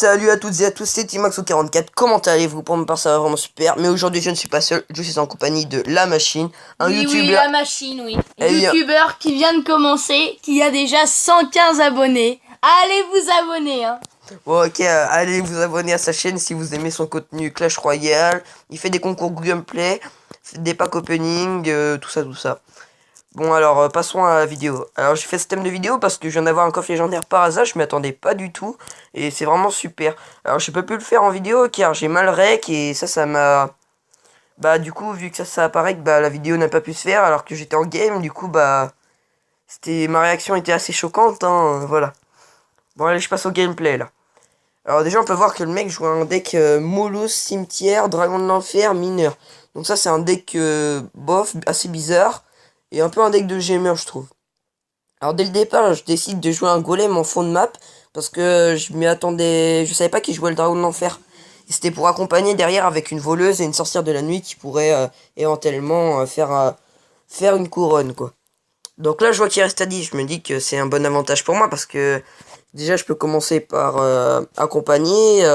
Salut à toutes et à tous, c'est Timaxo44, comment allez-vous? Pour ma part ça va vraiment super, mais aujourd'hui je ne suis pas seul, je suis en compagnie de La Machine, un youtubeur. Oui, La Machine, oui. Eh bien, Youtubeur qui vient de commencer, qui a déjà 115 abonnés. Allez vous abonner, hein. Bon ok, allez vous abonner à sa chaîne si vous aimez son contenu Clash Royale, il fait des concours gameplay, des packs opening, tout ça tout ça. Bon alors, passons à la vidéo. Alors j'ai fait ce thème de vidéo parce que je viens d'avoir un coffre légendaire par hasard, je m'y attendais pas du tout, et c'est vraiment super. Alors j'ai pas pu le faire en vidéo car j'ai mal rec, et ça m'a... Bah du coup, vu que ça apparaît que bah, la vidéo n'a pas pu se faire alors que j'étais en game, du coup bah... Ma réaction était assez choquante, hein, voilà. Bon allez, je passe au gameplay là. Alors déjà on peut voir que le mec joue un deck Molos, Cimetière, Dragon de l'Enfer, Mineur. Donc ça c'est un deck bof, assez bizarre, et un peu un deck de gamer je trouve. Alors dès le départ, je décide de jouer un golem en fond de map, parce que je m'y attendais, je savais pas qu'il jouait le dragon de l'enfer. Et c'était pour accompagner derrière avec une voleuse et une sorcière de la nuit qui pourrait éventuellement faire une couronne quoi. Donc là je vois qu'il reste à 10, je me dis que c'est un bon avantage pour moi, parce que déjà je peux commencer par accompagner,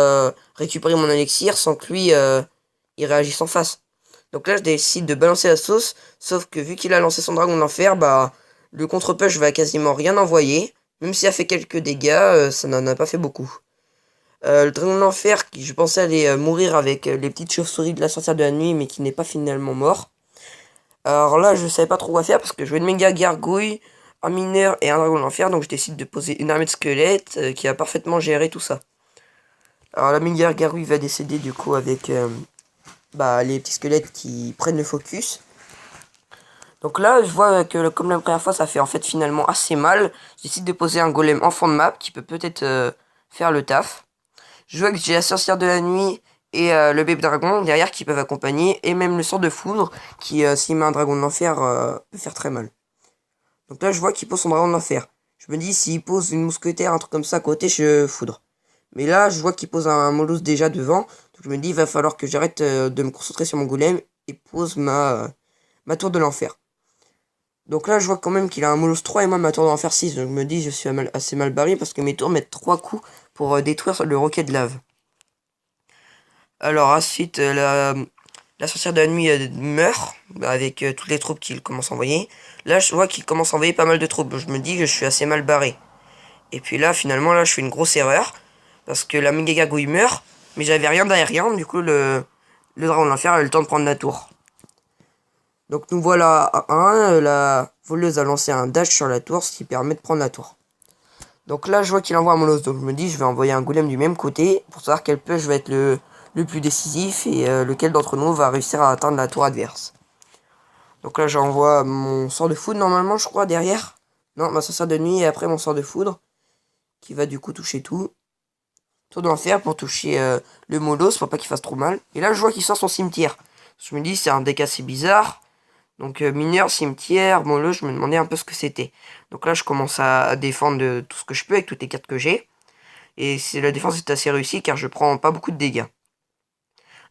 récupérer mon élixir sans que lui il réagisse en face. Donc là je décide de balancer la sauce, sauf que vu qu'il a lancé son dragon de l'enfer, bah... Le contre-push va quasiment rien envoyer. Même s'il a fait quelques dégâts, ça n'en a pas fait beaucoup. Le dragon de l'enfer, qui je pensais allait mourir avec les petites chauves-souris de la sorcière de la nuit, mais qui n'est pas finalement mort. Alors là, je savais pas trop quoi faire, parce que je jouais une méga gargouille, un mineur et un dragon de l'enfer. Donc je décide de poser une armée de squelettes qui a parfaitement géré tout ça. Alors la méga gargouille va décéder du coup avec les petits squelettes qui prennent le focus. Donc là, je vois que comme la première fois, ça fait en fait finalement assez mal. Je décide de poser un golem en fond de map qui peut peut-être faire le taf. Je vois que j'ai la sorcière de la nuit et le bébé dragon derrière qui peuvent accompagner. Et même le sort de foudre qui, s'il met un dragon de l'enfer, peut faire très mal. Donc là, je vois qu'il pose son dragon de l'enfer. Je me dis, s'il pose une mousquetaire, un truc comme ça à côté, je foudre. Mais là, je vois qu'il pose un molosse déjà devant. Donc je me dis, il va falloir que j'arrête de me concentrer sur mon golem et pose ma tour de l'enfer. Donc là, je vois quand même qu'il a un Molos 3 et moi ma tour d'en faire 6. Donc je me dis, je suis assez mal barré parce que mes tours mettent 3 coups pour détruire le roquet de lave. Alors ensuite, la sorcière de la nuit meurt avec toutes les troupes qu'il commence à envoyer. Là, je vois qu'il commence à envoyer pas mal de troupes. Je me dis que je suis assez mal barré. Et puis là, finalement, là, je fais une grosse erreur. Parce que la méga gargouille meurt. Mais j'avais rien derrière. Du coup, le dragon de l'enfer a eu le temps de prendre la tour. Donc nous voilà à 1, la voleuse a lancé un dash sur la tour, ce qui permet de prendre la tour. Donc là je vois qu'il envoie un molosse, donc je me dis je vais envoyer un golem du même côté, pour savoir quel push va être le plus décisif, et lequel d'entre nous va réussir à atteindre la tour adverse. Donc là j'envoie mon sort de foudre normalement je crois derrière. Non, ma sorcière de nuit et après mon sort de foudre, qui va du coup toucher tout. Tour d'enfer pour toucher le molosse pour pas qu'il fasse trop mal. Et là je vois qu'il sort son cimetière. Je me dis c'est un deck assez bizarre. Donc mineur, cimetière, bon là je me demandais un peu ce que c'était. Donc là je commence à défendre de tout ce que je peux avec toutes les cartes que j'ai. Et la défense est assez réussie car je prends pas beaucoup de dégâts.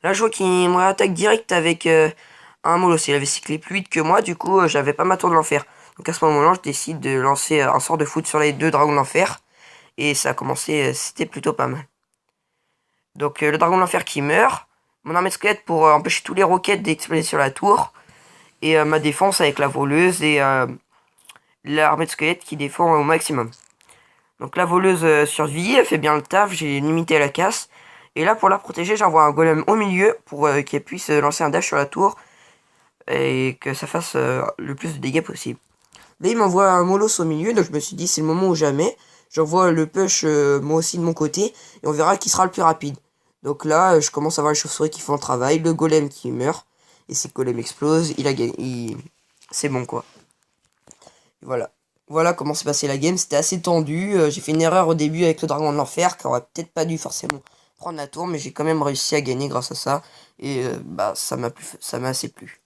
Là je vois qu'il me attaque direct avec un molosse. Il avait cyclé plus vite que moi, du coup j'avais pas ma tour de l'enfer. Donc à ce moment-là je décide de lancer un sort de foot sur les deux dragons de l'enfer. Et ça a commencé, c'était plutôt pas mal. Donc le dragon de l'enfer qui meurt. Mon armée de squelette pour empêcher tous les roquettes d'exploser sur la tour. Et ma défense avec la voleuse et l'armée de squelettes qui défend au maximum. Donc la voleuse survit, elle fait bien le taf, j'ai limité la casse. Et là pour la protéger, j'envoie un golem au milieu pour qu'elle puisse lancer un dash sur la tour et que ça fasse le plus de dégâts possible. Là il m'envoie un molosse au milieu, donc je me suis dit c'est le moment ou jamais. J'envoie le push moi aussi de mon côté et on verra qui sera le plus rapide. Donc là je commence à voir les chauves-souris qui font le travail, le golem qui meurt. Et si le golem explose, il a gagné. C'est bon quoi. Et voilà. Voilà comment s'est passé la game. C'était assez tendu. J'ai fait une erreur au début avec le dragon de l'enfer, qui aurait peut-être pas dû forcément prendre la tour, mais j'ai quand même réussi à gagner grâce à ça. Et ça m'a assez plu.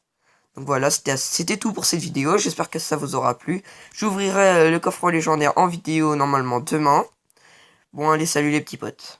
Donc voilà, c'était tout pour cette vidéo. J'espère que ça vous aura plu. J'ouvrirai le coffre légendaire en vidéo normalement demain. Bon allez, salut les petits potes.